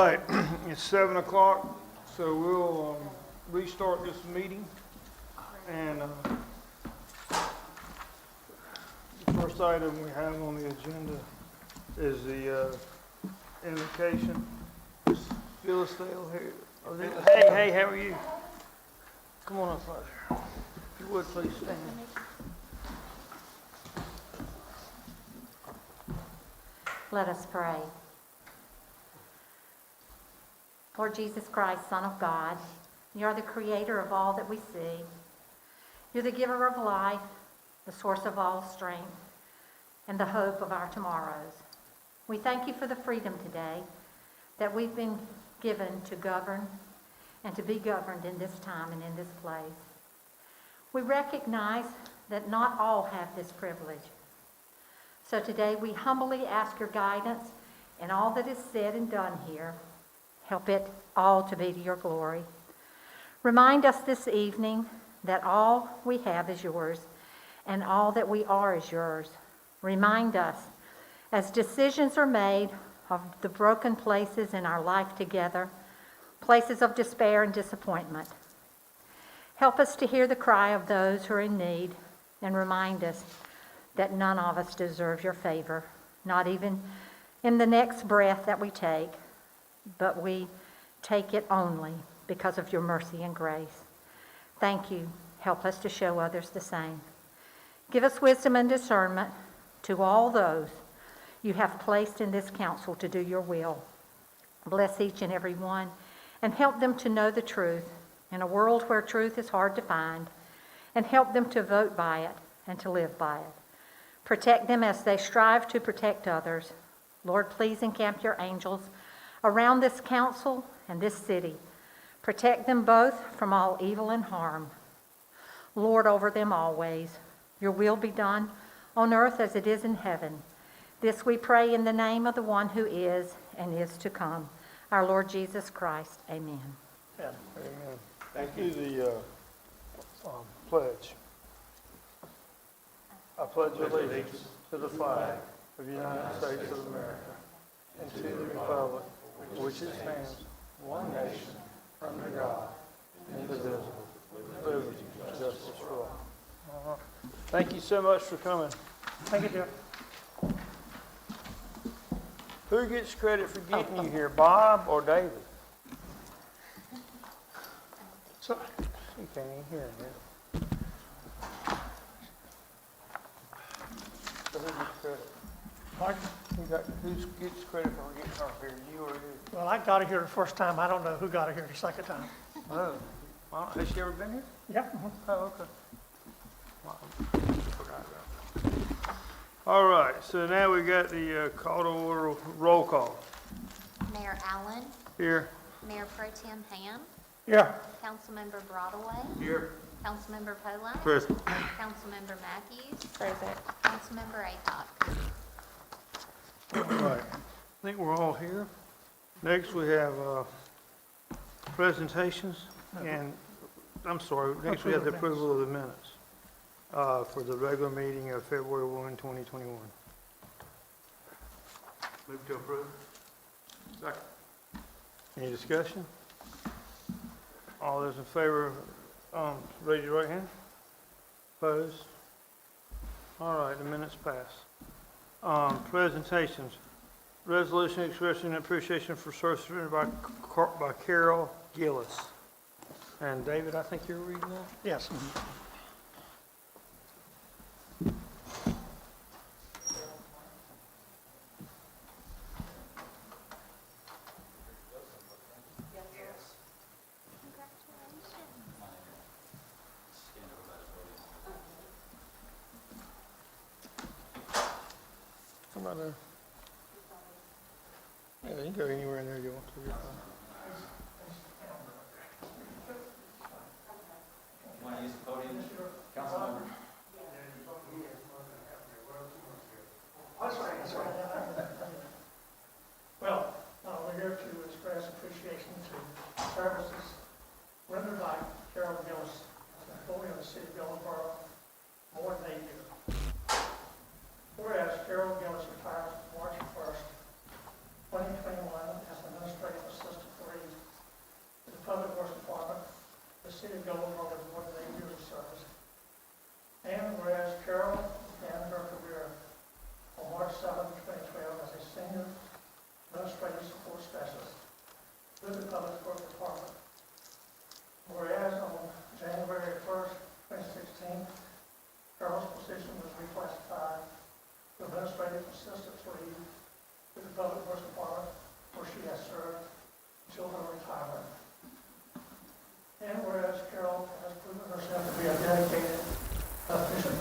right, it's 7 o'clock, so we'll restart this meeting. And the first item we have on the agenda is the invocation. Phyllis Dale here. Hey, how are you? Come on up right here. If you would, please stand. Let us pray. Lord Jesus Christ, Son of God, you are the creator of all that we see. You're the giver of life, the source of all strength, and the hope of our tomorrows. We thank you for the freedom today that we've been given to govern and to be governed in this time and in this place. We recognize that not all have this privilege. So today we humbly ask your guidance in all that is said and done here. Help it all to be to your glory. Remind us this evening that all we have is yours and all that we are is yours. Remind us as decisions are made of the broken places in our life together, places of despair and disappointment. Help us to hear the cry of those who are in need and remind us that none of us deserve your favor, not even in the next breath that we take, but we take it only because of your mercy and grace. Thank you. Help us to show others the same. Give us wisdom and discernment to all those you have placed in this council to do your will. Bless each and every one and help them to know the truth in a world where truth is hard to find, and help them to vote by it and to live by it. Protect them as they strive to protect others. Lord, please encamp your angels around this council and this city. Protect them both from all evil and harm. Lord, over them always. Your will be done on earth as it is in heaven. This we pray in the name of the one who is and is to come, our Lord Jesus Christ. Amen. Amen. Thank you. The pledge. I pledge allegiance to the flag of the United States of America and to the republic for which it stands, one nation, under God, indivisible, with liberty and justice for all. Thank you so much for coming. Thank you, Jeff. Who gets credit for getting you here, Bob or David? So, You can't even hear him. So who gets credit? Pardon? Who gets credit for getting her here, you or you? Well, I got her here the first time. I don't know who got her here the second time. Oh, well, has she ever been here? Yep. Oh, okay. Well, I forgot about that. All right, so now we got the call to order roll call. Mayor Allen, Here. Mayor Pro Tem Ham, Yeah. Councilmember Broadway, Here. Councilmember Polak, Present. Councilmember Matthews, Councilmember Aycock. All right, I think we're all here. Next, we have presentations, and, I'm sorry, next we have the approval of the minutes for the regular meeting of February 1, 2021. Move to approve. Second. Any discussion? All those in favor, raise your right hand. Opposed? All right, the minutes pass. Presentations. Resolution expressing appreciation for service rendered by Carol Gillis. And David, I think you're reading that? Yes. Somebody there? Yeah, you can go anywhere in there you want to. You're fine. You want to use the podium, Councilmember? Well, we're here to express appreciation to services rendered by Carol Gillis, an employee of the city of Goldsboro, more than 8 years. Whereas Carol Gillis retires March 1st, 2021 as administrative assistant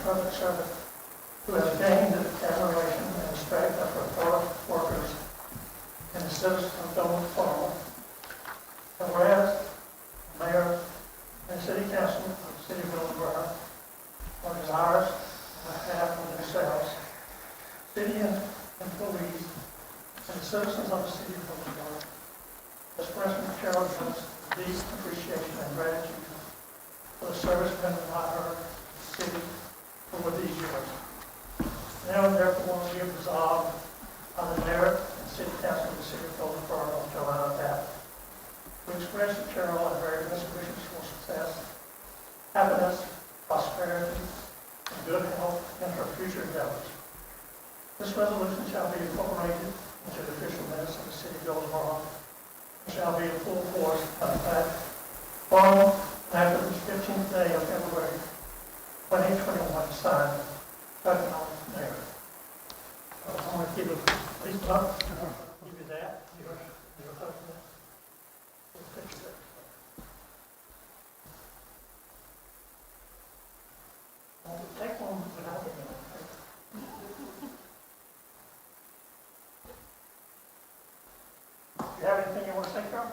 public servant who has gained the admiration and respect of her fellow workers and the citizens of Goldsboro. And whereas the Mayor and City Council of the City of Goldsboro are desirous on behalf of themselves, city employees, and the citizens of the City of Goldsboro, expressing Carol Jones' deep appreciation and gratitude for the service rendered by her city over these years. Now therefore be resolved by the Mayor and City Council of the City of Goldsboro, North Carolina, that we express to Carol our very best wishes for success, happiness, prosperity, and good health in her future endeavors. This resolution shall be incorporated into the official minutes of the City of Goldsboro and shall be in full force of effect from after the 15th day of February 2021, signed, second on the Mayor. I want to give a leaf up, give you that, your husband. Take one without it. Do you have anything you want to say, Carol?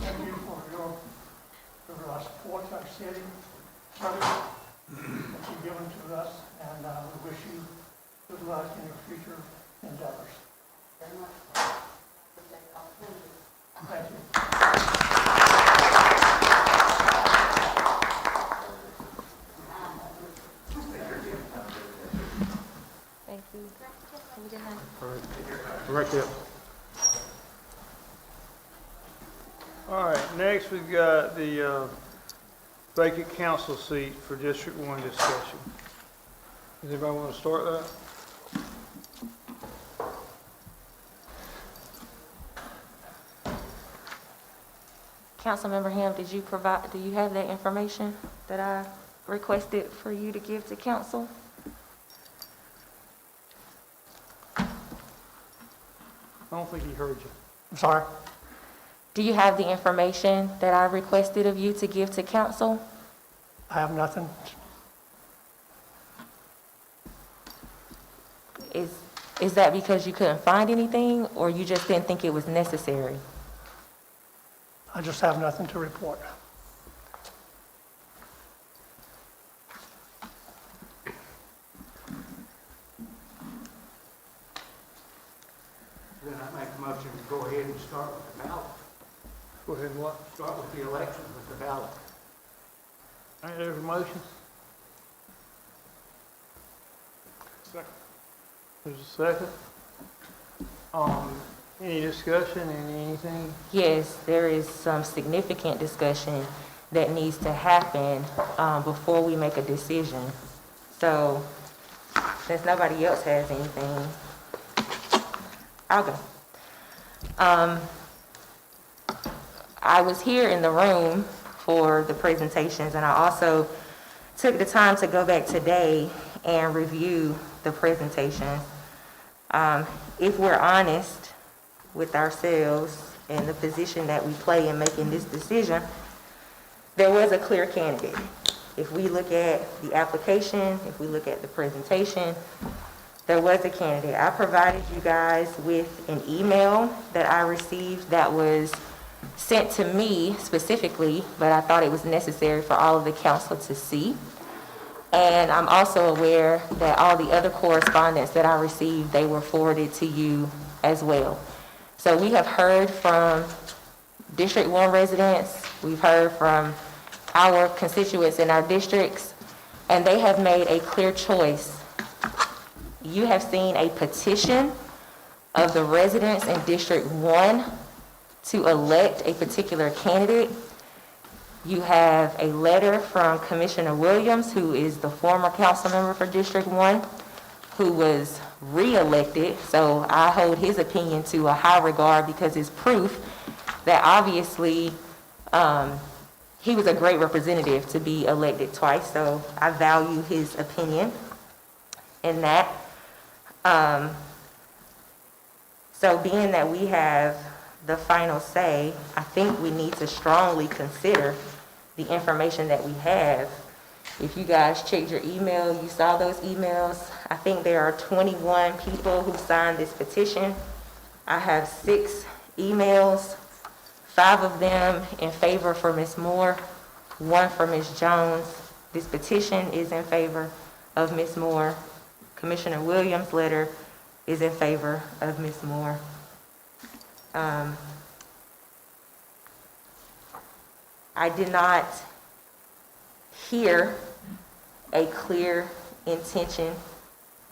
Thank you for your support to our city, service that you've given to us, and we wish you good luck in your future endeavors. Thank you. Thank you. Have a good night. Right there. All right, next we've got the vacant council seat for District 1 discussion. Does anybody want to start that? Councilmember Ham, do you have that information that I requested for you to give to council? I don't think he heard you. I'm sorry? Do you have the information that I requested of you to give to council? I have nothing. Is that because you couldn't find anything, or you just didn't think it was necessary? I just have nothing to report. Then I make a motion to go ahead and start with the ballot. Go ahead and what? Start with the election with the ballot. All right, there's a motion. Second. There's a second. Any discussion, anything? Yes, there is some significant discussion that needs to happen before we make a decision. So, since nobody else has anything, I'll go. I was here in the room for the presentations, and I also took the time to go back today and review the presentation. If we're honest with ourselves in the position that we play in making this decision, there was a clear candidate. If we look at the application, if we look at the presentation, there was a candidate. I provided you guys with an email that I received that was sent to me specifically, but I thought it was necessary for all of the council to see. And I'm also aware that all the other correspondence that I received, they were forwarded to you as well. So we have heard from District 1 residents, we've heard from our constituents in our districts, and they have made a clear choice. You have seen a petition of the residents in District 1 to elect a particular candidate. You have a letter from Commissioner Williams, who is the former council member for District 1, who was re-elected. So I hold his opinion to a high regard because it's proof that obviously he was a great representative to be elected twice. So I value his opinion in that. So being that we have the final say, I think we need to strongly consider the information that we have If you guys checked your email, you saw those emails. I think there are 21 people who signed this petition. I have 6 emails, 5 of them in favor for Ms. Moore, 1 for Ms. Jones. This petition is in favor of Ms. Moore. Commissioner Williams' letter is in favor of Ms. Moore. I did not hear a clear intention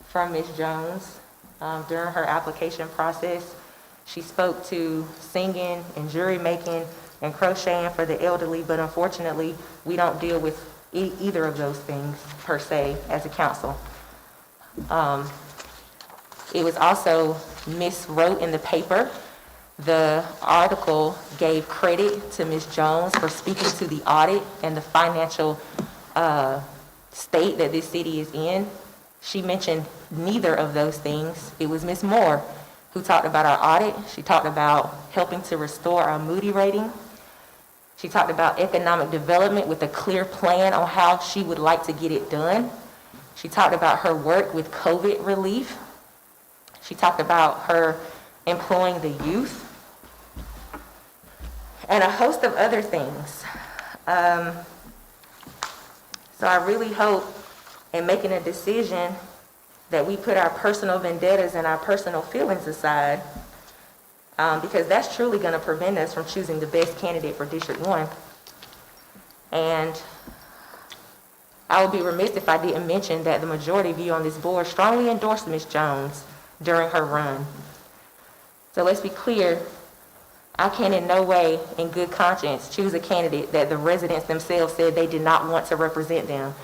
from Ms. Jones during her application process. She spoke to singing and jury making and crocheting for the elderly, but unfortunately, we don't deal with either of those things per se as a council. It was also miswrote in the paper. The article gave credit to Ms. Jones for speaking to the audit and the financial state that this city is in. She mentioned neither of those things. It was Ms. Moore who talked about our audit. She talked about helping to restore our Moody rating. She talked about economic development with a clear plan on how she would like to get it done. She talked about her work with COVID relief. She talked about her employing the youth and a host of other things. So I really hope in making a decision that we put our personal vendettas and our personal feelings aside, because that's truly going to prevent us from choosing the best candidate for District 1. And I would be remiss if I didn't mention that the majority of you on this board strongly endorsed Ms. Jones during her run. So let's be clear, I can in no way, in good conscience, choose a candidate that the residents themselves said they did not want to represent them.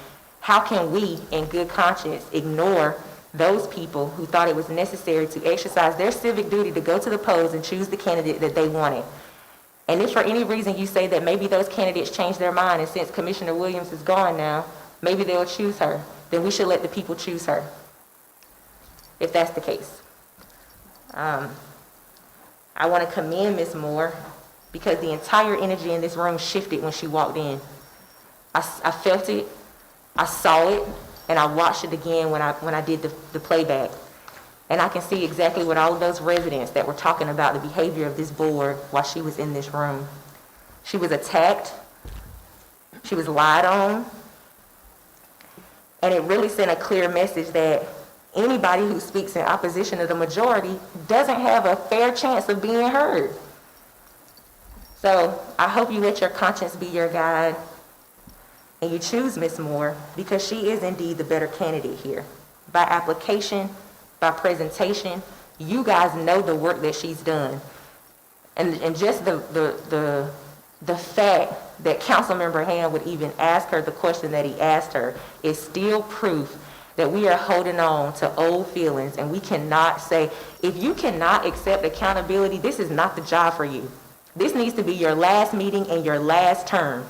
How can we, in good conscience, ignore those people who thought it was necessary to exercise their civic duty to go to the polls and choose the candidate that they wanted? And if for any reason you say that maybe those candidates changed their mind, and since Commissioner Williams is gone now, maybe they'll choose her, then we should let the people choose her, if that's the case. I want to commend Ms. Moore because the entire energy in this room shifted when she walked in. I felt it, I saw it, and I watched it again when I did the playback. And I can see exactly what all of those residents that were talking about the behavior of this board while she was in this room. She was attacked, she was lied on, and it really sent a clear message that anybody who speaks in opposition to the majority doesn't have a fair chance of being heard. So I hope you let your conscience be your guide and you choose Ms. Moore because she is indeed the better candidate here. By application, by presentation, you guys know the work that she's done. And just the fact that Councilmember Ham would even ask her the question that he asked her is still proof that we are holding on to old feelings, and we cannot say, if you cannot accept accountability, this is not the job for you. This needs to be your last meeting and your last term.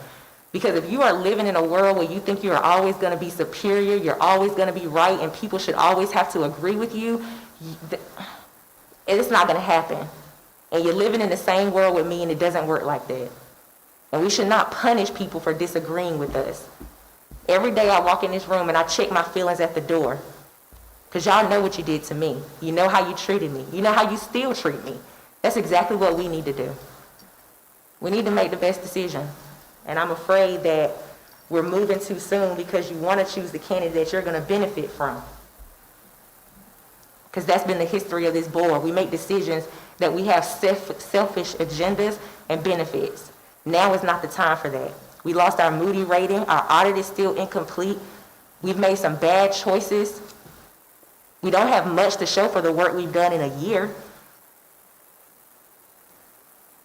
Because if you are living in a world where you think you are always going to be superior, you're always going to be right, and people should always have to agree with you, it's not going to happen. And you're living in the same world with me, and it doesn't work like that. And we should not punish people for disagreeing with us. Every day I walk in this room and I check my feelings at the door. Because y'all know what you did to me. You know how you treated me. You know how you still treat me. That's exactly what we need to do. We need to make the best decision. And I'm afraid that we're moving too soon because you want to choose the candidate that you're going to benefit from. Because that's been the history of this board. We make decisions that we have selfish agendas and benefits. Now is not the time for that. We lost our Moody rating. Our audit is still incomplete. We've made some bad choices. We don't have much to show for the work we've done in a year.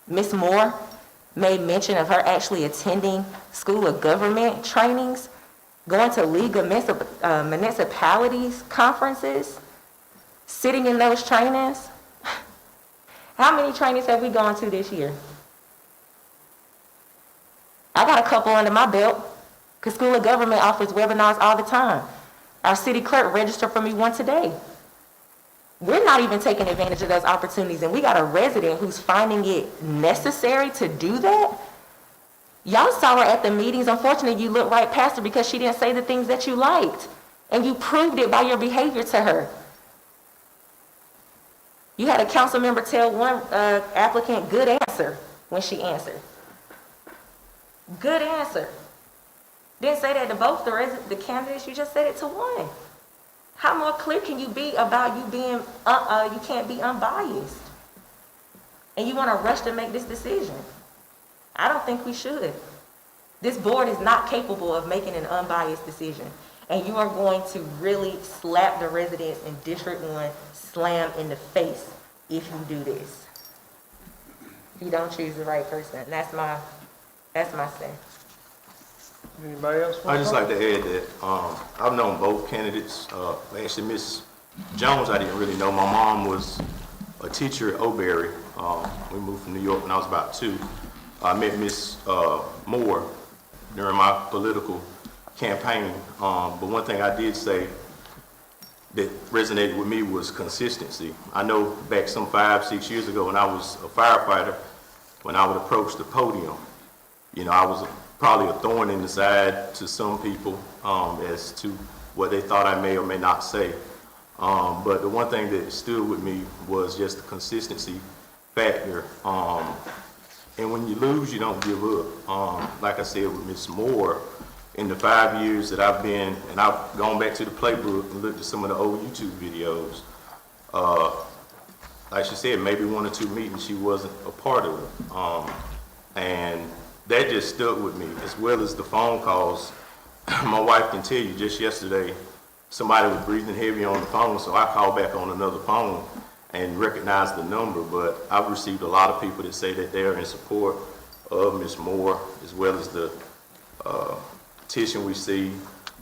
Ms. Moore made mention of her actually attending School of Government trainings, going to League of Municipalities conferences, sitting in those trainings. How many trainings have we gone to this year? I got a couple under my belt because School of Government offers webinars all the time. Our city clerk registered for me one today. We're not even taking advantage of those opportunities, and we got a resident who's finding it necessary to do that. Y'all saw her at the meetings. Unfortunately, you looked right past her because she didn't say the things that you liked. And you proved it by your behavior to her. You had a council member tell one applicant, good answer, when she answered. Good answer. Didn't say that to both the candidates, you just said it to one. How more clear can you be about you being, you can't be unbiased? And you want to rush to make this decision? I don't think we should. This board is not capable of making an unbiased decision. And you are going to really slap the residents in District 1, slam in the face if you do this. If you don't choose the right person. That's my stand. Anybody else? I'd just like to add that I've known both candidates. Actually, Miss Jones, I didn't really know. My mom was a teacher at Oberry. We moved from New York when I was about 2. I met Miss Moore during my political campaign. But one thing I did say that resonated with me was consistency. I know back some 5-6 years ago when I was a firefighter, when I would approach the podium, you know, I was probably a thorn in the side to some people as to what they thought I may or may not say. But the one thing that stood with me was just the consistency factor. And when you lose, you don't give up. Like I said with Ms. Moore, in the 5 years that I've been, and I've gone back to the playbook and looked at some of the old YouTube videos, like she said, maybe 1 or 2 meetings she wasn't a part of. And that just stuck with me, as well as the phone calls. My wife can tell you, just yesterday, somebody was breathing heavy on the phone, so I called back on another phone and recognized the number. But I've received a lot of people that say that they're in support of Ms. Moore, as well as the petition we see.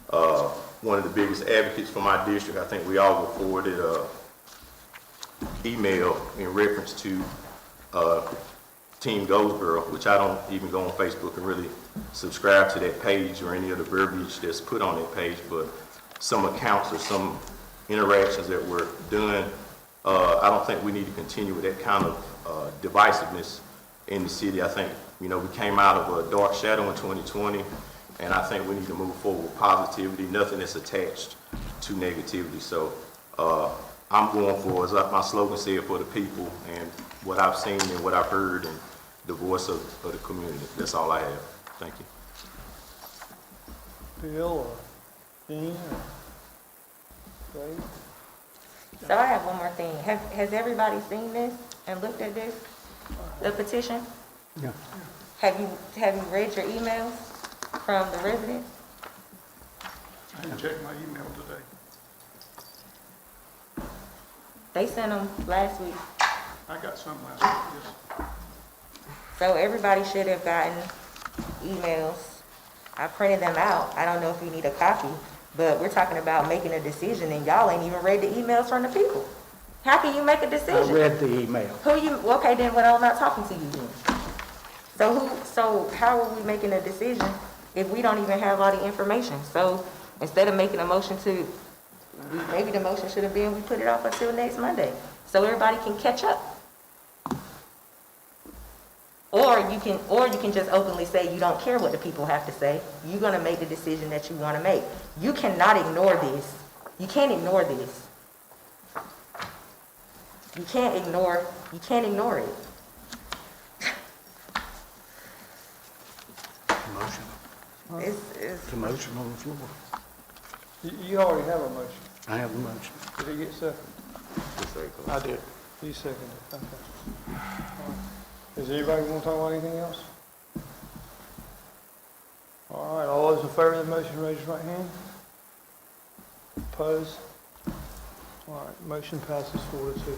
One of the biggest advocates for my district, I think we all were forwarded an email in reference to Team Goldsboro, which I don't even go on Facebook and really subscribe to that page or any of the verbiage that's put on that page, but some accounts or some interactions that were done, I don't think we need to continue with that kind of divisiveness in the city. I think, you know, we came out of a dark shadow in 2020, and I think we need to move forward with positivity, nothing that's attached to negativity. So I'm going for, as my slogan said, for the people and what I've seen and what I've heard and the voice of the community. That's all I have. Thank you. Bill or Dean or Dave? So I have one more thing. Has everybody seen this and looked at this, the petition? Yeah. Have you read your emails from the residents? I didn't check my email today. They sent them last week. I got some last week, yes. So everybody should have gotten emails. I printed them out. I don't know if you need a copy, but we're talking about making a decision and y'all ain't even read the emails from the people. How can you make a I decision? read the email. Okay, then when I'm not talking to you then. So how are we making a decision if we don't even have all the information? So instead of making a motion maybe the motion should have been we put it off until next Monday so everybody can catch up. Or you can just openly say you don't care what the people have to say. You're going to make the decision that you want to make. You cannot ignore this. You can't ignore this. You can't ignore it. Motion. It's The motion on the floor. You already have a motion. I have a motion. Did it get seconded? I did. You seconded it, okay. All right. Does anybody want to talk about anything else? All right, all those in favor of the motion, raise your right hand. Opposed? All right, motion passes 4-2.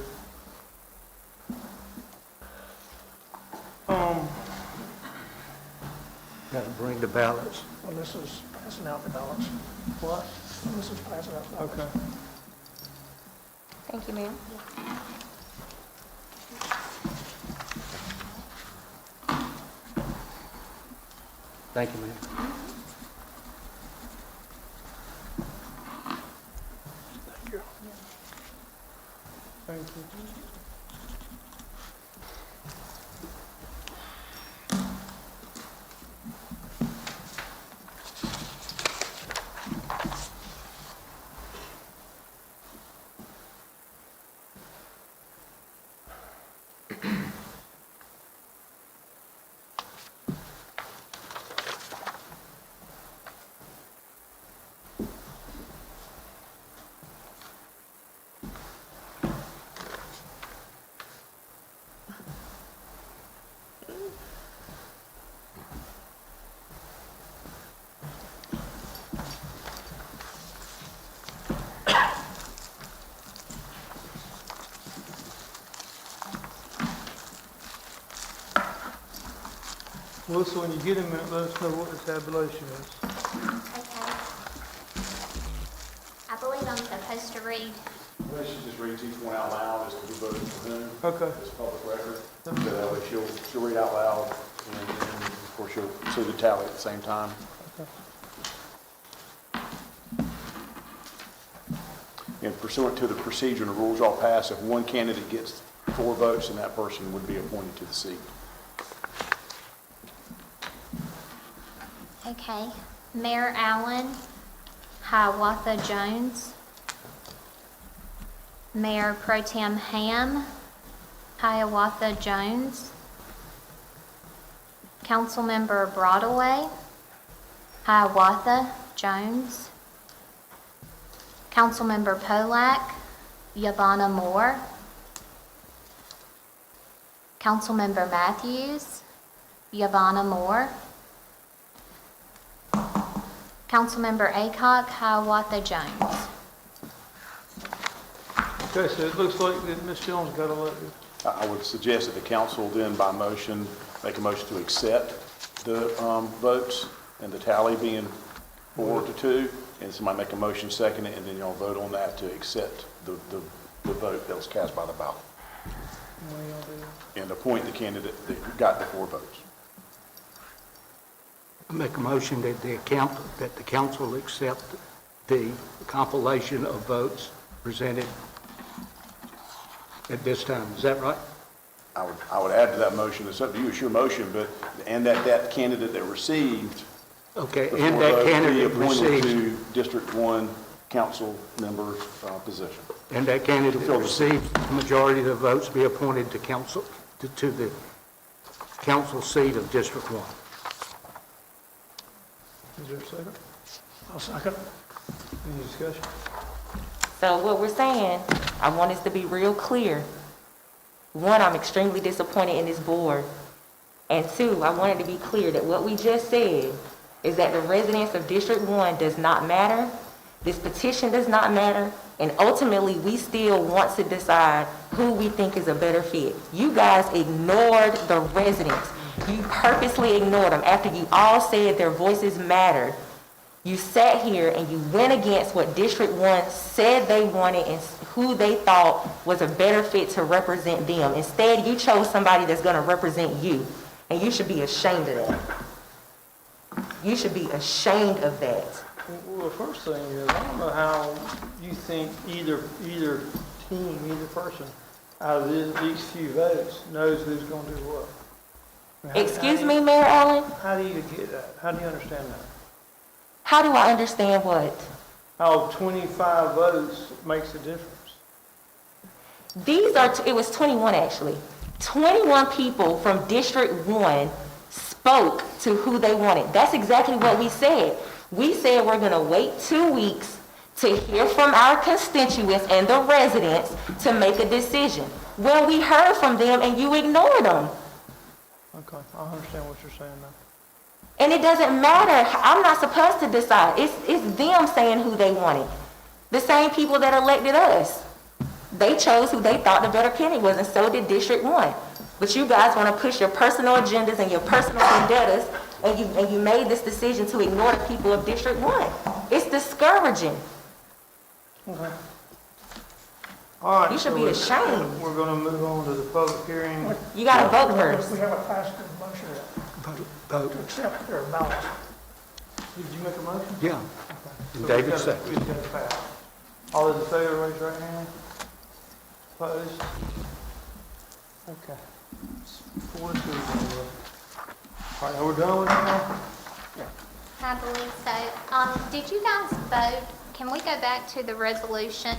Got to bring the ballots. Well, this is passing out the ballots. What? This is passing out the ballots. Okay. Thank you, ma'am. Thank you, ma'am. Thank you. Thank you. Melissa, when you get him, let us know what the tabulation is. Okay. I believe I'm supposed to read. Well, she just reads each one out loud as to who voted for whom. Okay. It's public record. So that way she'll read out loud, and then, of course, she'll see the tally at the same time. And pursuant to the procedure and the rules y'all pass, if one candidate gets 4 votes, then that person would be appointed to the seat. Okay. Mayor Allen, Hiawatha Jones. Mayor Pro Tem Ham, Hiawatha Jones. Councilmember Broadway, Hiawatha Jones. Councilmember Polak, Yavanna Moore. Councilmember Matthews, Yavanna Moore. Councilmember Aycock, Hiawatha Jones. Okay, so it looks like that Ms. Jones got elected. I would suggest that the council then by motion, make a motion to accept the votes and the tally being 4-2. And somebody make a motion, second it, and then y'all vote on that to accept the vote that was cast by the ballot. And appoint the candidate that got the 4 votes. I make a motion that the council accept the compilation of votes presented at this time. Is that right? I would add to that motion, it's up to you, it's your motion, but, and that candidate that received Okay, the 4 and that votes be candidate appointed received, to District 1 council member position. and that candidate received the majority of the votes be appointed to council, to the council seat of District 1. Is there a second? I'll second. Any discussion? So what we're saying, I want us to be real clear. 1, I'm extremely disappointed in this board. And 2, I wanted to be clear that what we just said is that the residents of District 1 does not matter, this petition does not matter, and ultimately, we still want to decide who we think is a better fit. You guys ignored the residents. You purposely ignored them after you all said their voices mattered. You sat here and you went against what District 1 said they wanted and who they thought was a better fit to represent them. Instead, you chose somebody that's going to represent you, and you should be ashamed of that. You should be ashamed of that. Well, the first thing is, I don't know how you think either team, either person, out of these few votes, knows who's going to do what. I mean, Excuse me, Mayor Allen? How do you get that? How do you understand that? How do I understand what? How 25 votes makes a difference? It was 21 actually. 21 people from District 1 spoke to who they wanted. That's exactly what we said. We said we're going to wait 2 weeks to hear from our constituents and the residents to make a decision. Well, we heard from them and you ignored them. Okay, I understand what you're saying now. And it doesn't matter. I'm not supposed to decide. It's them saying who they wanted. The same people that elected us. They chose who they thought the better candidate was, and so did District 1. But you guys want to push your personal agendas and your personal vendettas, and you made this decision to ignore the people of District 1. It's discouraging. Okay. All right. You should so be ashamed. We're going to move on to the public hearing. You got to vote first. We have a passed motion Vote. to accept their ballots. Did you make a motion? Yeah. So And David we gotta- seconded. we gotta pass. All those in favor, raise your right hand. Opposed? Okay. 4-2. All right, are we done with that? I believe so. Did you guys vote? Can we go back to the resolution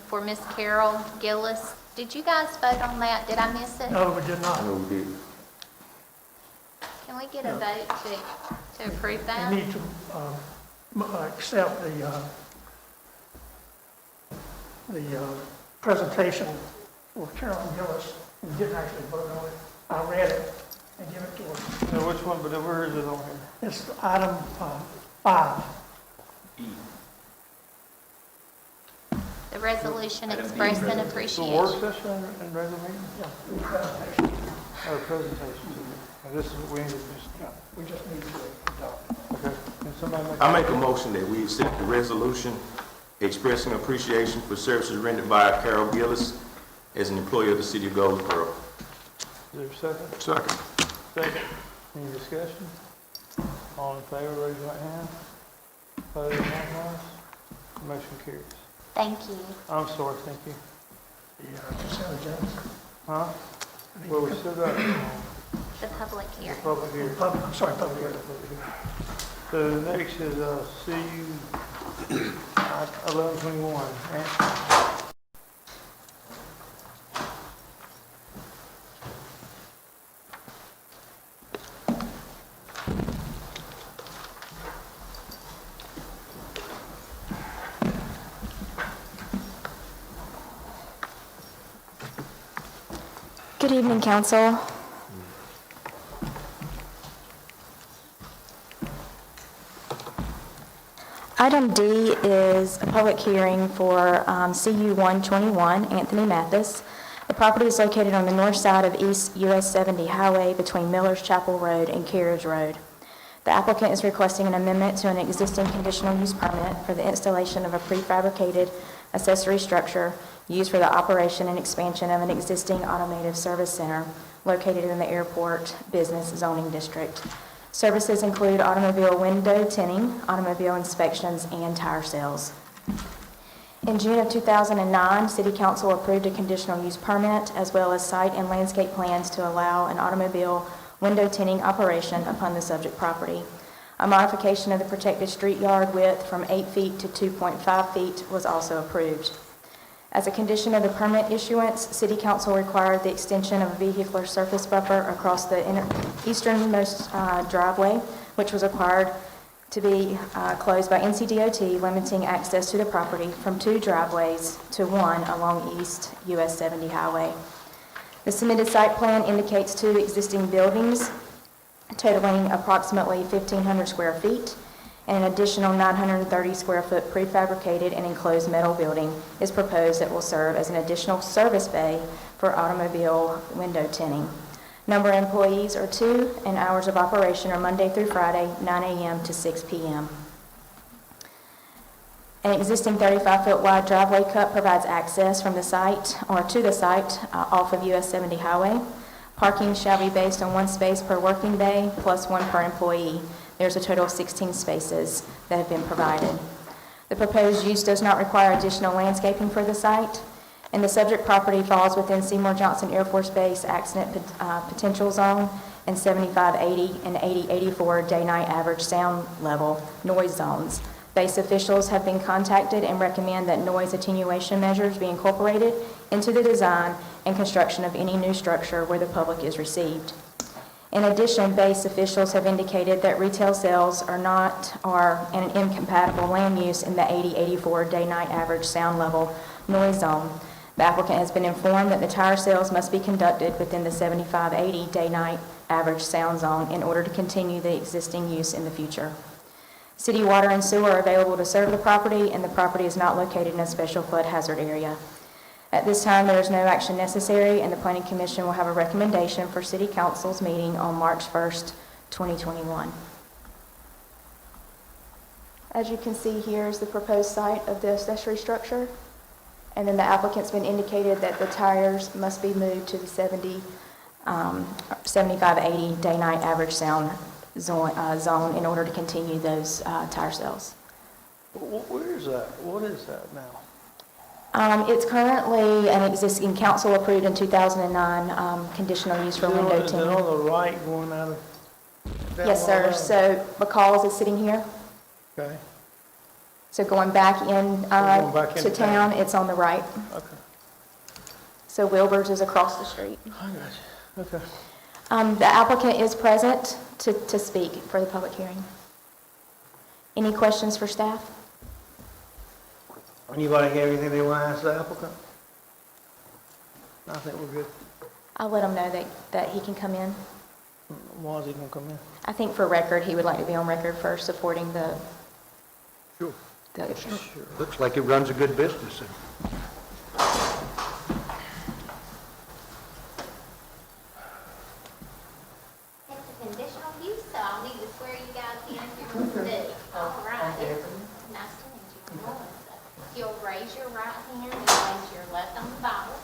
for Miss Carol Gillis? Did you guys vote on that? Did I miss it? No, we did not. Can we get a vote to approve that? We need to accept the presentation for Carolyn Gillis. We didn't actually vote on it. I read it and give it to her. No, which one, but where is it on here? It's item 5. The resolution expressing The work appreciation. session and regular meeting? Yeah, the presentation. or presentation? And this is what we need to just, We just need to adopt. okay, can somebody make? I make a motion that we accept the resolution expressing appreciation for services rendered by Carol Gillis as an employee of the city of Goldsboro. Is there a second? Second. Second. Any discussion? All in favor, raise your right hand. Opposed, likewise. Motion carries. Thank you. I'm sorry, thank you. Sarah Jones. Huh? Well, we still got The public hearing. public hearing. I'm sorry, public hearing. So next is, CU 1121. Good evening, council. Item D is a public hearing for CU 121, Anthony Mathis. The property is located on the north side of East US 70 Highway between Miller's Chapel Road and Carriage Road. The applicant is requesting an amendment to an existing conditional use permit for the installation of a prefabricated accessory structure used for the operation and expansion of an existing automotive service center located in the airport business zoning district. Services include automobile window tinting, automobile inspections, and tire sales. In June of 2009, City Council approved a conditional use permit as well as site and landscape plans to allow an automobile window tinting operation upon the subject property. A modification of the protected street yard width from 8 feet to 2.5 feet was also approved. As a condition of the permit issuance, City Council required the extension of a vehicular surface buffer across the easternmost driveway, which was required to be closed by NCDOT, limiting access to the property from 2 driveways to 1 along East US 70 Highway. The submitted site plan indicates 2 existing buildings totaling approximately 1,500 square feet, and an additional 930 square foot prefabricated and enclosed metal building is proposed that will serve as an additional service bay for automobile window tinting. Number of employees are 2, and hours of operation are Monday through Friday, 9 a.m. to 6 p.m. An existing 35-foot wide driveway cut provides access from the site or to the site off of US 70 Highway. Parking shall be based on 1 space per working day plus 1 per employee. There's a total of 16 spaces that have been provided. The proposed use does not require additional landscaping for the site, and the subject property falls within Seymour Johnson Air Force Base Accident Potential Zone and 7580 and 8084 day-night average sound level noise zones. Base officials have been contacted and recommend that noise attenuation measures be incorporated into the design and construction of any new structure where the public is received. In addition, base officials have indicated that retail sales are an incompatible land use in the 80-84 day-night average sound level noise zone. The applicant has been informed that the tire sales must be conducted within the 75-80 day-night average sound zone in order to continue the existing use in the future. City water and sewer are available to serve the property, and the property is not located in a special flood hazard area. At this time, there is no action necessary, and the Planning Commission will have a recommendation for City Council's meeting on March 1st, 2021. As you can see, here is the proposed site of the accessory structure, and then the applicant's been indicated that the tires must be moved to the 75-80 day-night average sound zone in order to continue those tire sales. Where is that? What is that now? It's currently an existing council approved in 2009 conditional use for window Is it tinting. on the right going out of? down Yes, sir. Walnut? So McCall's is sitting here. Okay, So going back in going back to into town, town. it's on the right. okay. So Wilbur's is across the street. I got you. Okay. The applicant is present to speak for the public hearing. Any questions for staff? Anybody have anything they want to ask the applicant? I think we're good. I'll let him know that he can come in. Why is he gonna come in? I think for record, he would like to be on record for supporting the... Sure. Sure. Looks like it runs a good business. You'll raise your right hand and place your left on the Bible.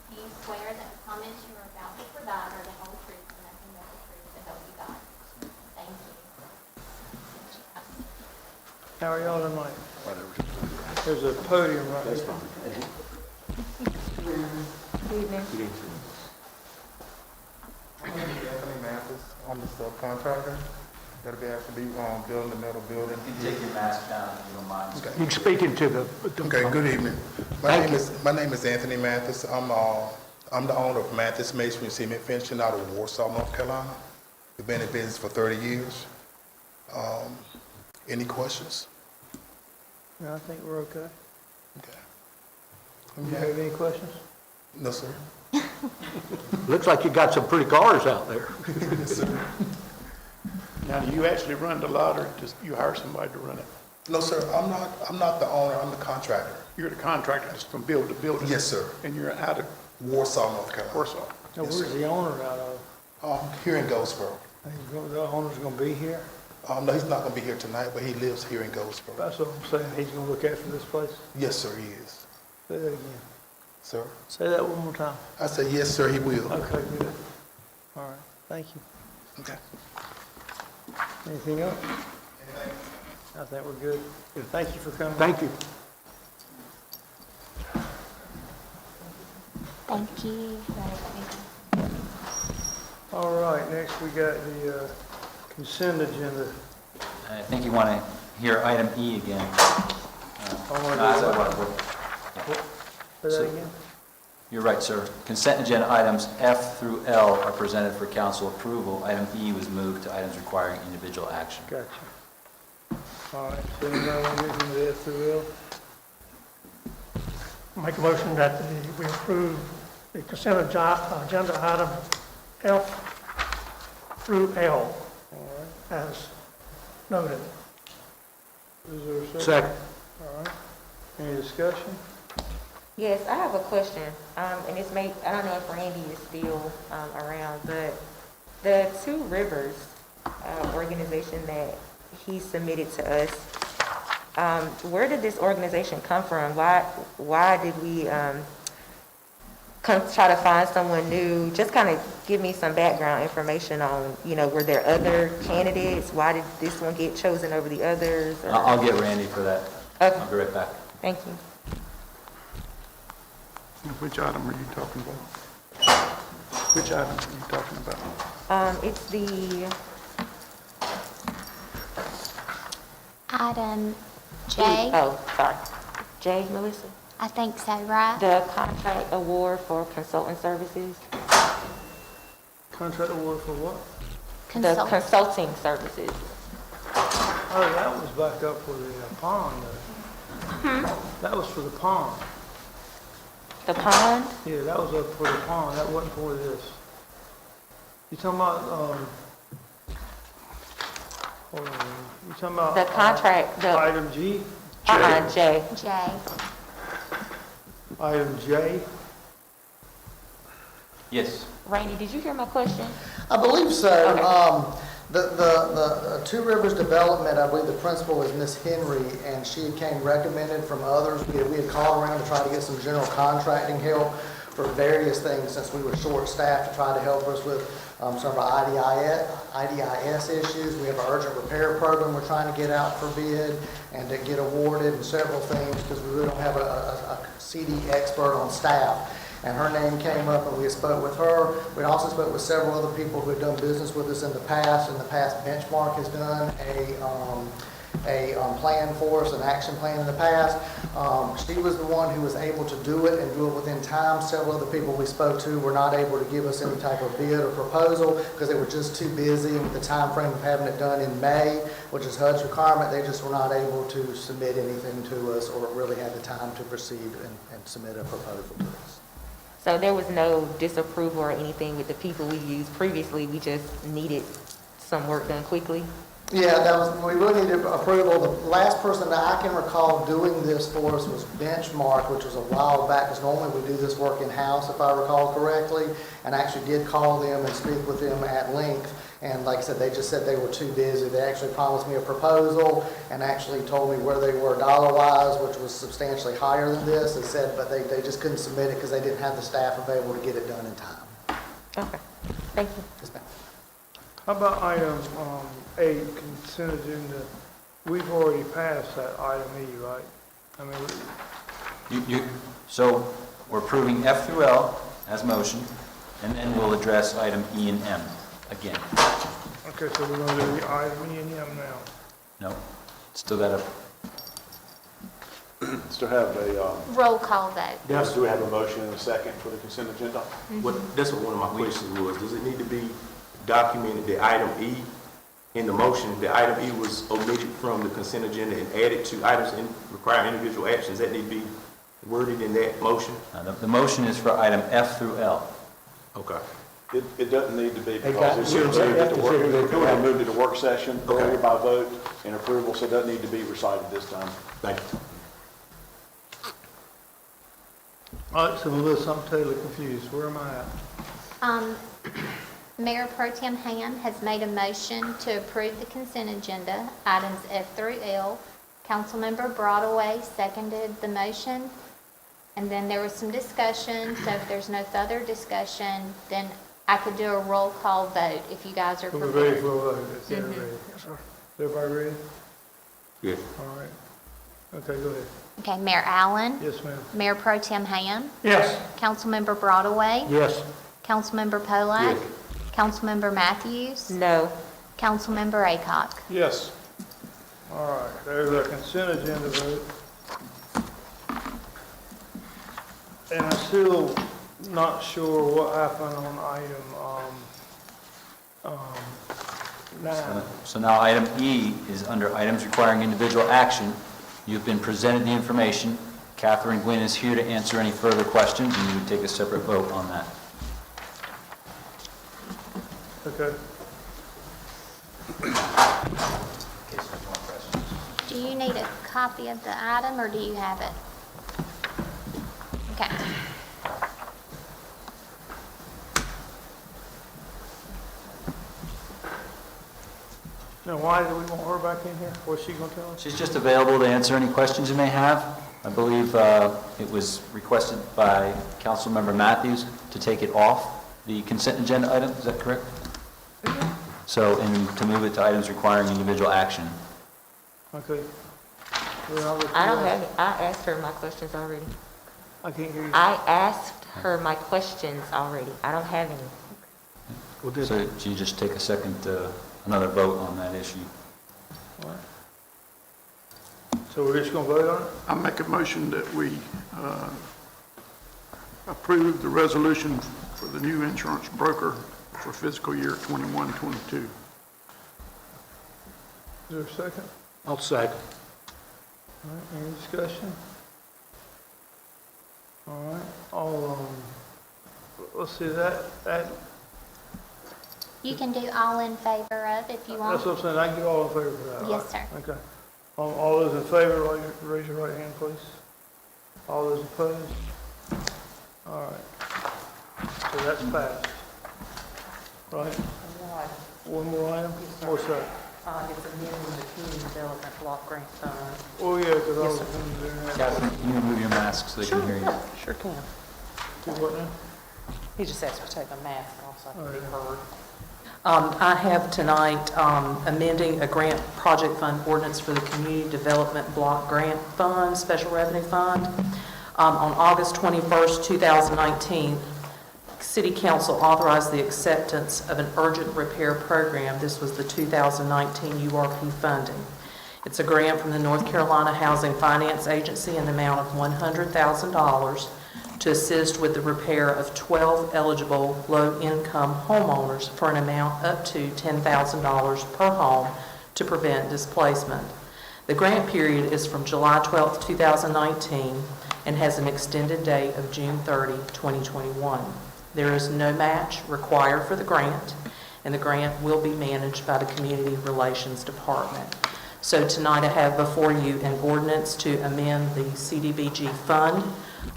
Do you swear that the comments you are about to provide are the whole truth and nothing but the truth to help you God? Thank you. How are y'all tonight? There's a podium right here. Good evening. My name is Anthony Mathis. I'm the subcontractor that'll be actually building the metal building. You can take your mask down if you don't mind. Okay. You can speak into the... Okay, good evening. My name is Anthony Mathis. I'm the owner of Mathis Masonry and Cement Finishing out of Warsaw, North Carolina. We've been in business for 30 years. Any questions? No, I think we're okay. Okay. Do you have any questions? No, sir. Looks like you got some pretty cars out there. Yes, sir. Now, do you actually run the lot, or just you hire somebody to run it? No, sir. I'm not the owner. I'm the contractor. You're the contractor that's from building to building? Yes, sir. And you're out of Warsaw, North Carolina. Warsaw? Now, Yes, where's sir. the owner out of? Here in Goldsboro. The owner's gonna be here? No, he's not going to be here tonight, but he lives here in Goldsboro. That's what I'm saying, he's gonna look after this place? Yes, sir, he is. Say that again. Sir? Say that one more time. I said, yes, sir, he will. Okay, good. All right, thank you. Okay. Anything else? I think we're good. Thank you for coming. Thank you. Thank you. All right, next we got the consent agenda. I think you want to hear item E again. Say that again? You're right, sir. Consent agenda items F through L are presented for council approval. Item E was moved to items requiring individual action. Gotcha. All right, so you know what we're the F through L? Make a motion that we approve the consent agenda item F through L as noted. Is there a second? Second. All right. Any discussion? Yes, I have a question, and it's I don't know if Randy is still around, but the Two Rivers organization that he submitted to us, where did this organization come from? Why did we try to find someone new? Just kind of give me some background information on, were there other candidates? Why did this one get chosen over the others? Or- I'll get Randy for that. Okay. I'll be right back. Thank you. Which item are you talking about? Which item are you talking about? It's the, Item J, sorry, J, Melissa? I think so, right? The contract award for consultant services, Contract award for what? the consulting services. Oh, that was back up for the pond, though. That was for the pond. The pond? Yeah, that was up for the pond, that wasn't for this. You talking about, hold on, you talking about? The contract, the, Item G, J. J. item J. Yes. Randy, did you hear my question? I believe so. Okay. The Two Rivers Development, I believe the principal is Miss Henry, and she came recommended from others. We had called around to try to get some general contracting help for various things since we were short-staffed to try to help us with some of our IDIS issues. We have an urgent repair program we're trying to get out for bid and to get awarded and several things because we really don't have a CD expert on staff. And her name came up and we spoke with her. We also spoke with several other people who had done business with us in the past. In the past, Benchmark has done a plan for us, an action plan in the past. She was the one who was able to do it and do it within time. Several other people we spoke to were not able to give us any type of bid or proposal because they were just too busy with the time frame of having it done in May, which is HUD's requirement. They just were not able to submit anything to us or really had the time to proceed and submit a proposal to us. So there was no disapproval or anything with the people we used previously, we just needed some work done quickly? Yeah, we really needed approval. The last person that I can recall doing this for us was Benchmark, which was a while back, because normally we do this work in-house, if I recall correctly, and I actually did call them and speak with them at length. And like I said, they just said they were too busy. They actually promised me a proposal and actually told me where they were dollar-wise, which was substantially higher than this. They said, but they just couldn't submit it because they didn't have the staff available to get it done in time. Okay, thank you. Yes, ma'am. How about item 8, consent agenda? We've already passed that item E, right? I mean, So we're approving F through L as motion, and then we'll address item E and M again. okay, so we're gonna do the item E and M now. No, still got a, Still have a, Roll call vote. yes, do we have a motion and a second for the consent agenda? That's what one of my questions was. Does it need to be documented, the item E in the motion, the item E was omitted from the consent agenda and added to items requiring individual actions? That need to be worded in that motion? the motion is for item F through L. Okay. It doesn't need to be Hey, because guys, it's moved at the work, it's- it would have moved to the work session Okay. earlier by vote and approval, so it doesn't need to be recited this time. Thank you. All right, so Melissa, I'm totally confused. Where am I at? Mayor Pro Tem Ham has made a motion to approve the consent agenda, items F through L. Councilmember Broadway seconded the motion, and then there was some discussion, so if there's no further discussion, then I could do a roll call vote if you guys are So we're ready prepared. for a vote. Is everybody ready? Is everybody ready? Yes. All right. Okay, go ahead. Okay, Mayor Allen, Yes, ma'am. Mayor Pro Tem Ham, Yes. Councilmember Broadway, Yes. Councilmember Pollack, Yes. Councilmember Matthews, No. Councilmember Aycock. Yes. All right, there's a consent agenda vote. And I'm still not sure what happened on item 9. So now item E is under items requiring individual action. You've been presented the information. Catherine Gwynn is here to answer any further questions, and you would take a separate vote on that. Okay. Do you need a copy of the item, or do you have it? Okay. Now, why do we want her back in here? What's she gonna tell us? She's just available to answer any questions you may have. I believe it was requested by Councilmember Matthews to take it off the consent agenda item, is that correct? So, and to move it to items requiring individual action. Okay. Well, I'll let I you don't know. have it. I asked her my questions already. I can't hear you. I asked her my questions already. I don't have any. Well, this- So do you just take a second, another vote on that issue? All right. So we're just gonna vote on it? I make a motion that we approve the resolution for the new insurance broker for fiscal year 21-22. Is there a second? I'll second. All right, any discussion? All right, let's see, that, You can do all in favor of if you want. that's what I'm saying, I can get all in favor of that. Yes, right? sir. Okay. All those in favor, raise your right hand, please. All those opposed? All right. So that's passed. Right? One more item? What's that? It's amending the community development block grant fund. Oh, yeah, because I Yes, was sir. going there. Catherine, can you remove your mask so they can hear you? Sure can. Do what now? He just asked me to take my mask off so I can be Oh, heard. I have tonight amending a grant project fund ordinance for the Community Development Block Grant Fund, Special Revenue Fund. On August 21st, 2019, City Council authorized the acceptance of an urgent repair program. This was the 2019 URP funding. It's a grant from the North Carolina Housing Finance Agency in the amount of $100,000 to assist with the repair of 12 eligible low-income homeowners for an amount up to $10,000 per home to prevent displacement. The grant period is from July 12, 2019, and has an extended date of June 30, 2021. There is no match required for the grant, and the grant will be managed by the Community Relations Department. So tonight I have before you an ordinance to amend the Cdbg fund,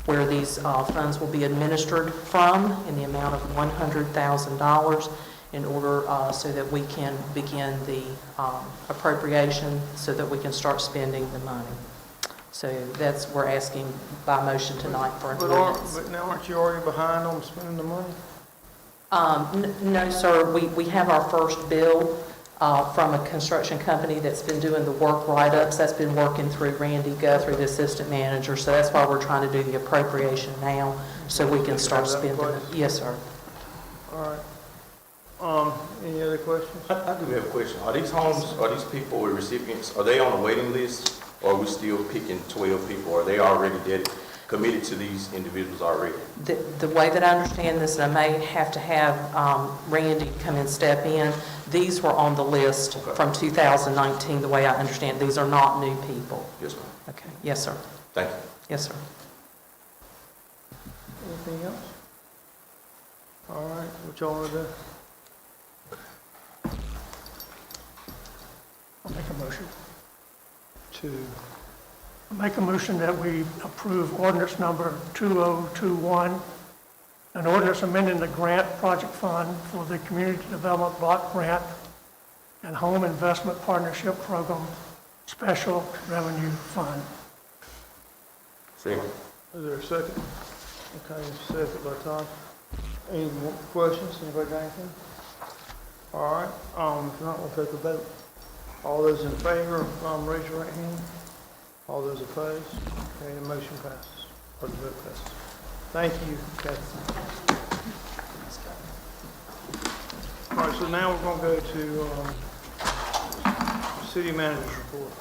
where these funds will be administered from in the amount of $100,000, in order so that we can begin the appropriation so that we can start spending the money. So we're asking by motion tonight for an ordinance. But now aren't you already behind on spending the money? No, sir, we have our first bill from a construction company that's been doing the work write-ups. That's been working through Randy Guthrie, the assistant manager, so that's why we're trying to do the appropriation now, so we can start spending it. Yes, sir. All right. Any other questions? I do have a question. Are these homes, are these people or recipients, are they on a waiting list? Or are we still picking 12 people? Are they already committed to these individuals already? The way that I understand this, and I may have to have Randy come and step in, these were on the list from 2019, the way I understand. These are not new people. Yes, ma'am. Okay, yes, sir. Thank you. Yes, sir. Anything else? All right, what y'all want to do? I'll make a motion. To, Make a motion that we approve ordinance number 2021, an ordinance amending the grant project fund for the Community Development Block Grant and Home Investment Partnership Program Special Revenue Fund. Second. is there a second? Okay, second by Todd. Any more questions? Anybody got anything? All right, if not, we'll take a vote. All those in favor, raise your right hand. All those opposed? Okay, the motion passes, or the vote passes. Thank you, Kathy. All right, so now we're going to go to city manager's report.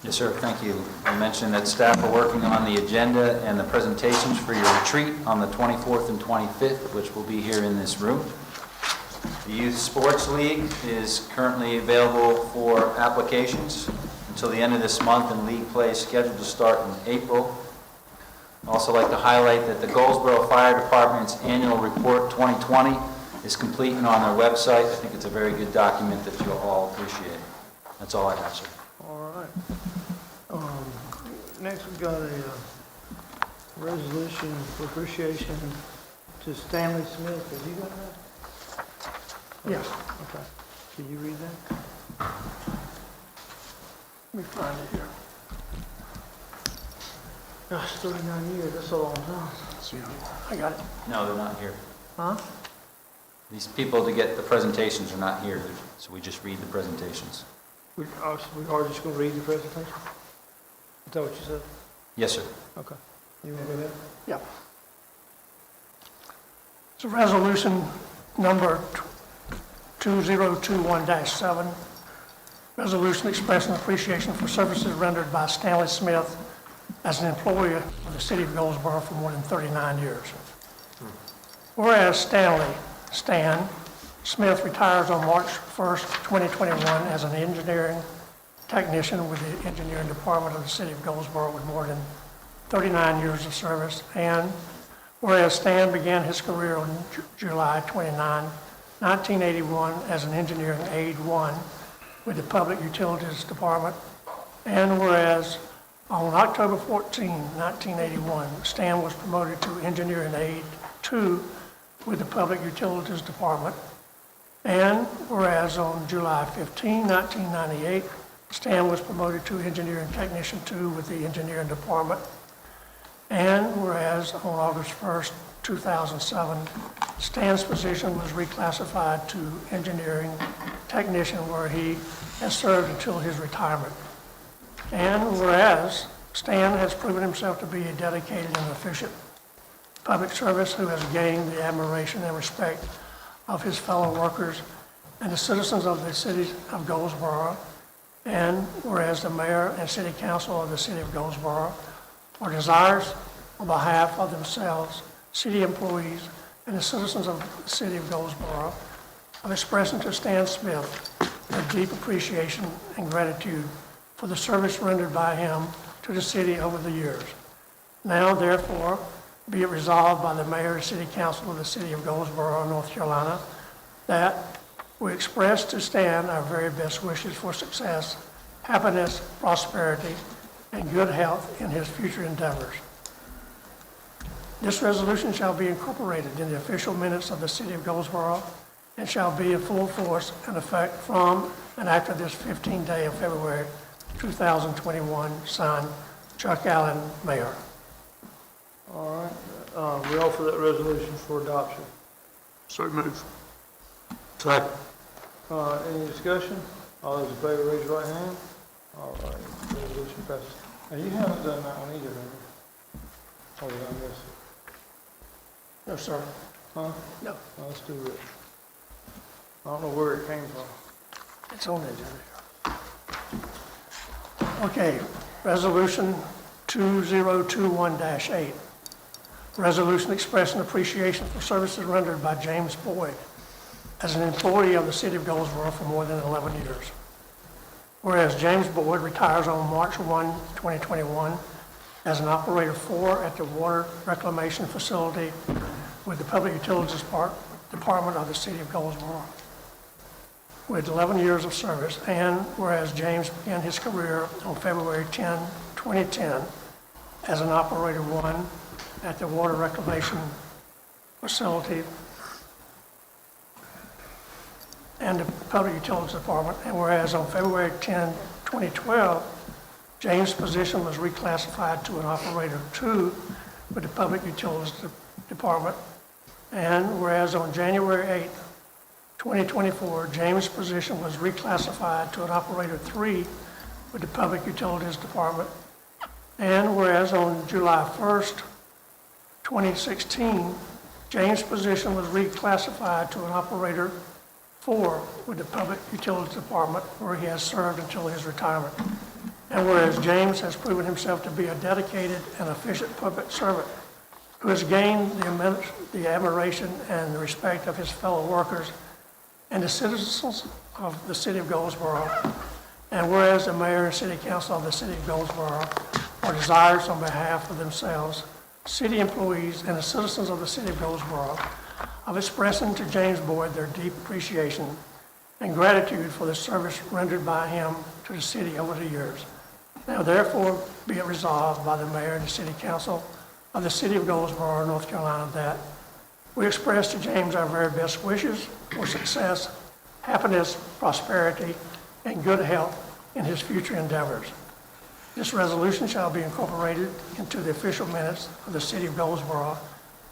Yes, sir, thank you. I mentioned that staff are working on the agenda and the presentations for your retreat on the 24th and 25th, which will be here in this room. The Youth Sports League is currently available for applications until the end of this month, and league play is scheduled to start in April. I'd also like to highlight that the Goldsboro Fire Department's annual report 2020 is complete and on their website. I think it's a very good document that you'll all appreciate. That's all I have, sir. All right. Next, we've got a resolution for appreciation to Stanley Smith. Have you got that? Yes, Okay. Can you read that? let me find it here. Gosh, 39 years, that's a long time. I got it. No, they're not here. Huh? These people to get the presentations are not here, so we just read the presentations. We are just going to read the presentation? Is that what you said? Yes, sir. Okay. You want to go ahead? Yep. It's a resolution number 2021-7, resolution expressing appreciation for services rendered by Stanley Smith as an employee of the city of Goldsboro for more than 39 years. Whereas Stan Smith retires on March 1st, 2021 as an engineering technician with the engineering department of the city of Goldsboro with more than 39 years of service. And whereas Stan began his career on July 29, 1981 as an engineering aide 1 with the Public Utilities Department. And whereas on October 14, 1981, Stan was promoted to engineering aide 2 with the Public Utilities Department. And whereas on July 15, 1998, Stan was promoted to engineering technician 2 with the engineering department. And whereas on August 1st, 2007, Stan's position was reclassified to engineering technician where he has served until his retirement. And whereas Stan has proven himself to be a dedicated and efficient public service who has gained the admiration and respect of his fellow workers and the citizens of the city of Goldsboro. And whereas the mayor and city council of the city of Goldsboro are desirous on behalf of themselves, city employees, and the citizens of the city of Goldsboro of expressing to Stan Smith their deep appreciation and gratitude for the service rendered by him to the city over the years. Now, therefore, be it resolved by the mayor and city council of the city of Goldsboro, North Carolina, that we express to Stan our very best wishes for success, happiness, prosperity, and good health in his future endeavors. This resolution shall be incorporated in the official minutes of the city of Goldsboro and shall be in full force and effect from and after this 15th day of February 2021. Signed, Chuck Allen, Mayor. All right, we offer that resolution for adoption. So move. Second. Any discussion? All those in favor, raise your right hand. All right, resolution passes. Now, you haven't done that one either, have you? Or did I miss it? No, sir. Huh? No, Well, let's do it. I don't know where it came from. it's on the agenda. Okay, Resolution 2021-8. Resolution expressing appreciation for services rendered by James Boyd as an employee of the City of Goldsboro for more than 11 years. Whereas James Boyd retires on March 1, 2021 as an operator 4 at the Water Reclamation Facility with the Public Utilities Department of the City of Goldsboro with 11 years of service, and whereas James began his career on February 10, 2010 as an operator 1 at the Water Reclamation Facility and the Public Utilities Department, and whereas on February 10, 2012, James' position was reclassified to an operator 2 with the Public Utilities Department, and whereas on January 8, 2024, James' position was reclassified to an operator 3 with the Public Utilities Department, and whereas on July 1st, 2016, James' position was reclassified to an operator 4 with the Public Utilities Department, where he has served until his retirement. And whereas James has proven himself to be a dedicated and efficient public servant who has gained the admiration and the respect of his fellow workers and the citizens of the City of Goldsboro, and whereas the Mayor and City Council of the City of Goldsboro are desirous on behalf of themselves, city employees, and the citizens of the City of Goldsboro of expressing to James Boyd their deep appreciation and gratitude for the service rendered by him to the city over the years. Now therefore be it resolved by the Mayor and the City Council of the City of Goldsboro, North Carolina, that we express to James our very best wishes for success, happiness, prosperity, and good health in his future endeavors. This resolution shall be incorporated into the official minutes of the City of Goldsboro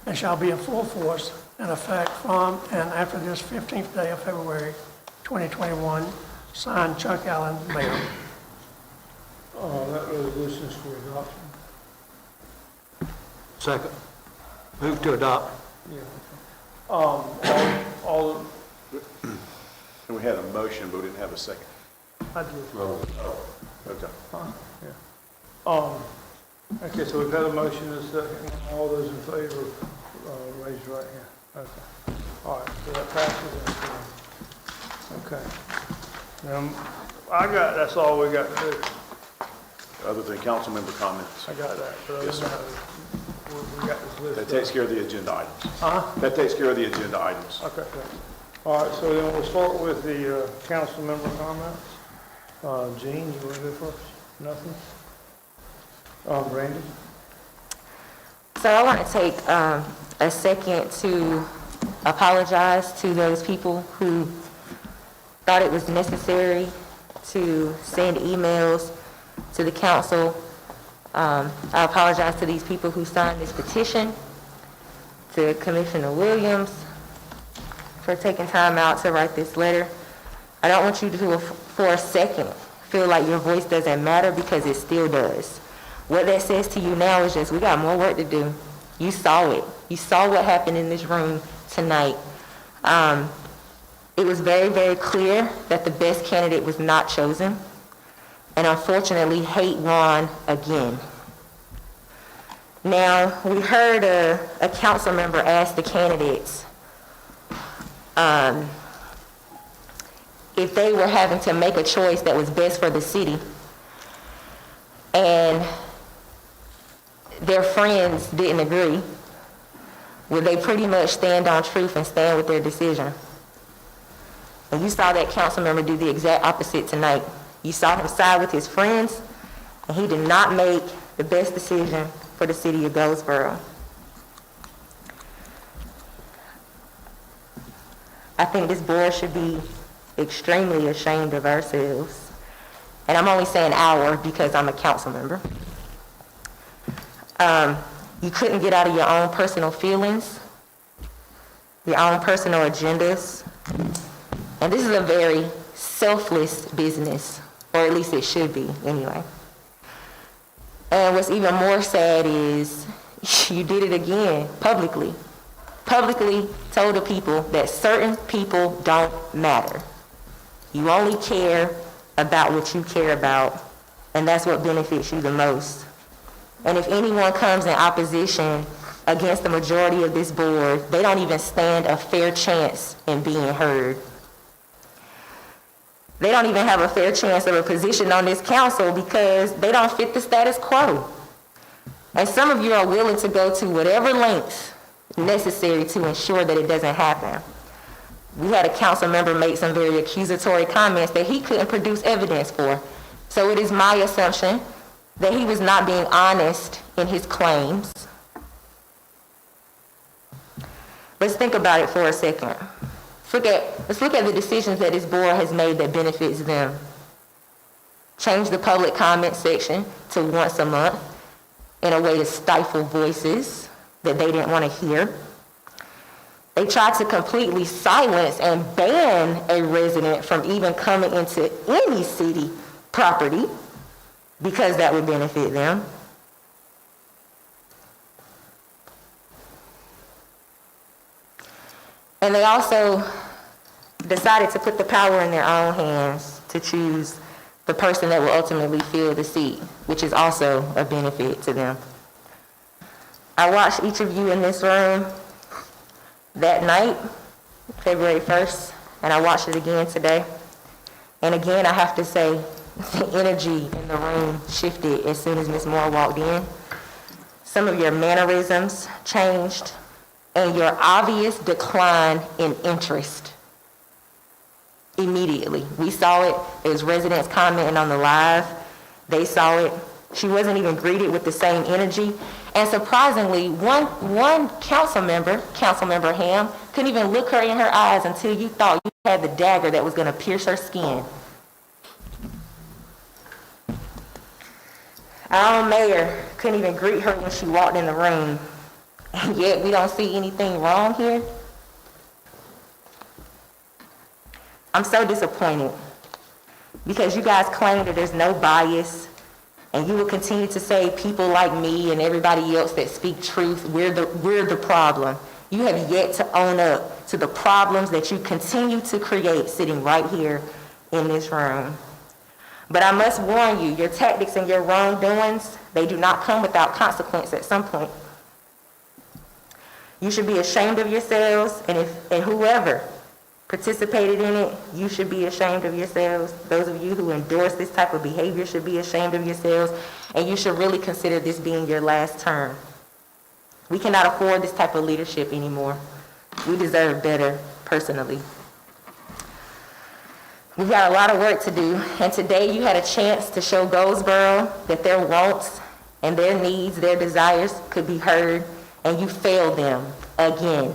and shall be in full force and effect from and after this 15th day of February 2021. Signed, Chuck Allen, Mayor. That resolution is for adoption. Second. Move to adopt. Yeah. All, And we had a motion, but we didn't have a second. I did. Okay. Okay, so we've had a motion and a second. All those in favor, raise your right hand. Okay. All right, so that passes. Okay. Now, that's all we got to do. Other than council member comments. I got that. But other Yes, than sir. that, we got this list. That takes care of the agenda items. Uh-huh. That takes care of the agenda items. Okay, thanks. All right, so then we'll start with the council member comments. Gene, you want to go first? Nothing? Randy? So I want to take a second to apologize to those people who thought it was necessary to send emails to the council. I apologize to these people who signed this petition, to Commissioner Williams for taking time out to write this letter. I don't want you to, for a second, feel like your voice doesn't matter, because it still does. What that says to you now is just, we got more work to do. You saw it. You saw what happened in this room tonight. It was very, very clear that the best candidate was not chosen. And unfortunately, hate won again. Now, we heard a council member ask the candidates if they were having to make a choice that was best for the city, and their friends didn't agree, would they pretty much stand on truth and stand with their decision? And you saw that council member do the exact opposite tonight. You saw him side with his friends, and he did not make the best decision for the city of Goldsboro. I think this board should be extremely ashamed of ourselves. And I'm only saying our because I'm a council member. You couldn't get out of your own personal feelings, your own personal agendas. And this is a very selfless business, or at least it should be anyway. And what's even more sad is you did it again, publicly. Publicly told the people that certain people don't matter. You only care about what you care about, and that's what benefits you the most. And if anyone comes in opposition against the majority of this board, they don't even stand a fair chance in being heard. They don't even have a fair chance of a position on this council because they don't fit the status quo. And some of you are willing to go to whatever lengths necessary to ensure that it doesn't happen. We had a council member make some very accusatory comments that he couldn't produce evidence for. So it is my assumption that he was not being honest in his claims. Let's think about it for a second. Let's look at the decisions that this board has made that benefits them. Change the public comment section to once a month in a way to stifle voices that they didn't want to hear. They tried to completely silence and ban a resident from even coming into any city property because that would benefit them. And they also decided to put the power in their own hands to choose the person that will ultimately fill the seat, which is also a benefit to them. I watched each of you in this room that night, February 1st, and I watched it again today. And again, I have to say, the energy in the room shifted as soon as Ms. Moore walked in. Some of your mannerisms changed, and your obvious decline in interest immediately. We saw it. It was residents commenting on the live. They saw it. She wasn't even greeted with the same energy. And surprisingly, one council member Ham, couldn't even look her in her eyes until you thought you had the dagger that was going to pierce her skin. Our own mayor couldn't even greet her when she walked in the room. And yet we don't see anything wrong here. I'm so disappointed because you guys claim that there's no bias, and you will continue to say people like me and everybody else that speak truth, we're the problem. You have yet to own up to the problems that you continue to create sitting right here in this room. But I must warn you, your tactics and your wrongdoings, they do not come without consequence at some point. You should be ashamed of yourselves, and whoever participated in it, you should be ashamed of yourselves. Those of you who endorse this type of behavior should be ashamed of yourselves, and you should really consider this being your last term. We cannot afford this type of leadership anymore. We deserve better, personally. We've got a lot of work to do, and today you had a chance to show Goldsboro that their wants and their needs, their desires could be heard, and you failed them again.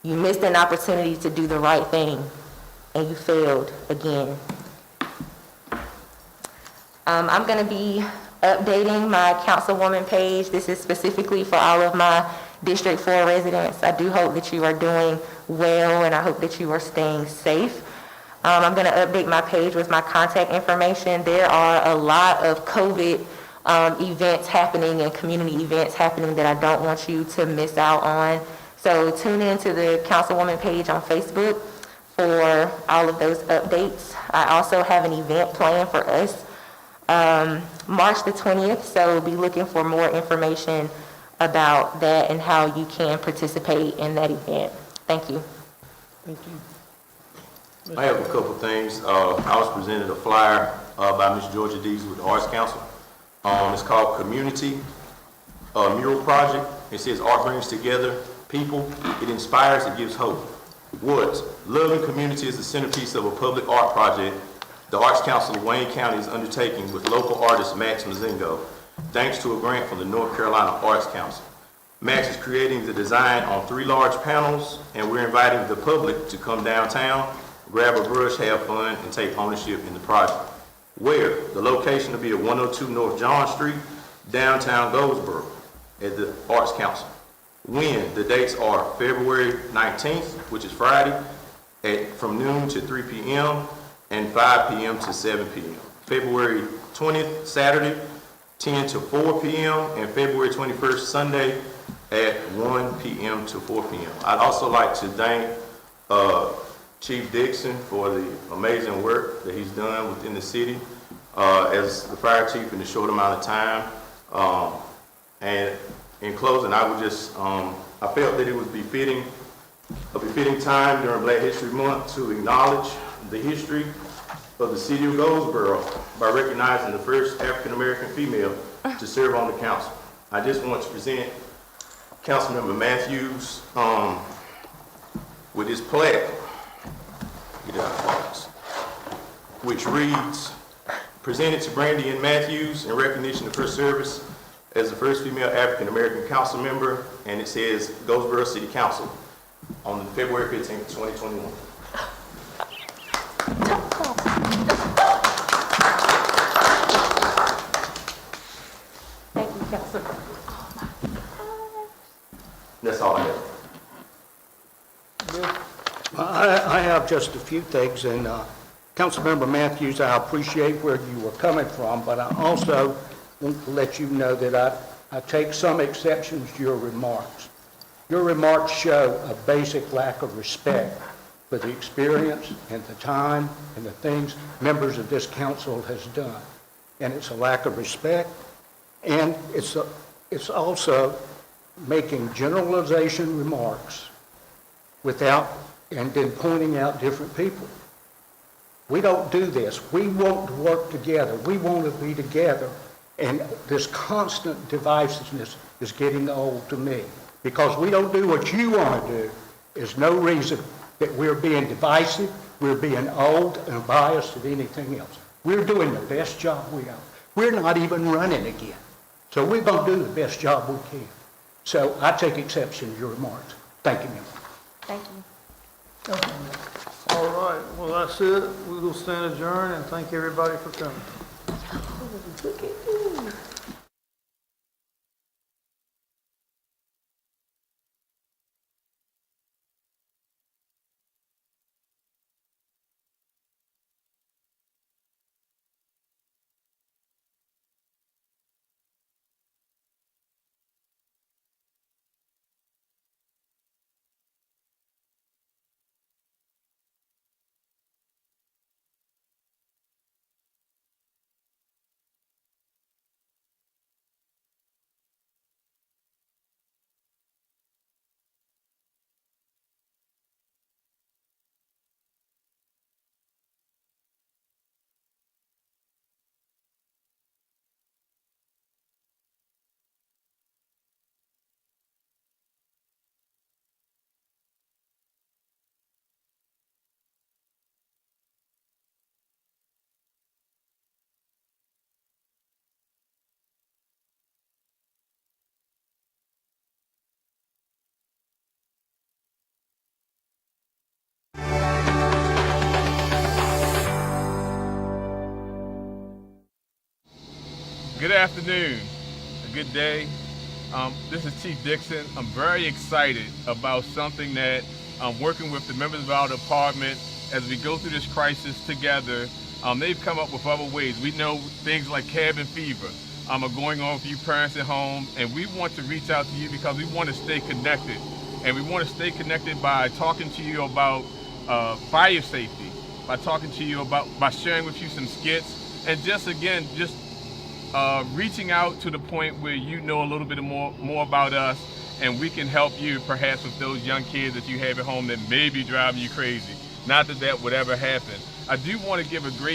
You missed an opportunity to do the right thing, and you failed again. I'm going to be updating my councilwoman page. This is specifically for all of my District 4 residents. I do hope that you are doing well, and I hope that you are staying safe. I'm going to update my page with my contact information. There are a lot of COVID events happening and community events happening that I don't want you to miss out on. So tune in to the Councilwoman page on Facebook for all of those updates. I also have an event planned for us March the 20th, so be looking for more information about that and how you can participate in that event. Thank you. Thank you. I have a couple of things. I was presented a flyer by Ms. Georgia Dees with the Arts Council. It's called Community Mural Project. It says art brings together people, it inspires, it gives hope. What? Loving community is the centerpiece of a public art project the Arts Council of Wayne County is undertaking with local artist Max Mazingo, thanks to a grant from the North Carolina Arts Council. Max is creating the design on 3 large panels, and we're inviting the public to come downtown, grab a brush, have fun, and take ownership in the project. Where? The location will be at 102 North John Street, downtown Goldsboro, at the Arts Council. When? The dates are February 19th, which is Friday, from noon to 3 p.m., and 5 p.m. to 7 p.m. February 20th, Saturday, 10 to 4 p.m., and February 21st, Sunday, at 1 p.m. to 4 p.m. I'd also like to thank Chief Dixon for the amazing work that he's done within the city as the fire chief in a short amount of time. And in closing, I would just, I felt that it was a befitting time during Black History Month to acknowledge the history of the city of Goldsboro by recognizing the first African-American female to serve on the council. I just want to present Councilmember Matthews with his plaque, which reads, presented to Brandy Ann Matthews in recognition of her service as the first female African-American council member, and it says Goldsboro City Council on February 15th, 2021. Thank you, Councilor. That's all I have. I have just a few things, and Councilmember Matthews, I appreciate where you were coming from, but I also want to let you know that I take some exceptions to your remarks. Your remarks show a basic lack of respect for the experience and the time and the things members of this council has done. And it's a lack of respect, and it's also making generalization remarks and then pointing out different people. We don't do this. We want to work together. We want to be together. And this constant divisiveness is getting old to me. Because we don't do what you want to do, there's no reason that we're being divisive, we're being old and biased than anything else. We're doing the best job we have. We're not even running again. So we're going to do the best job we can. So I take exception to your remarks. Thank you, Member. Thank you. All right, well, that's it. We will stand adjourned, and thank everybody for coming. Look at you. Good afternoon, a good day. This is Chief Dixon. I'm very excited about something that I'm working with the members of our department as we go through this crisis together. They've come up with other ways. We know things like cabin fever are going on for you parents at home, and we want to reach out to you because we want to stay connected. And we want to stay connected by talking to you about fire safety, by talking to you about, by sharing with you some skits, and just reaching out to the point where you know a little bit more about us, and we can help you perhaps with those young kids that you have at home that may be driving you crazy. Not that that would ever happen. I do want to give a great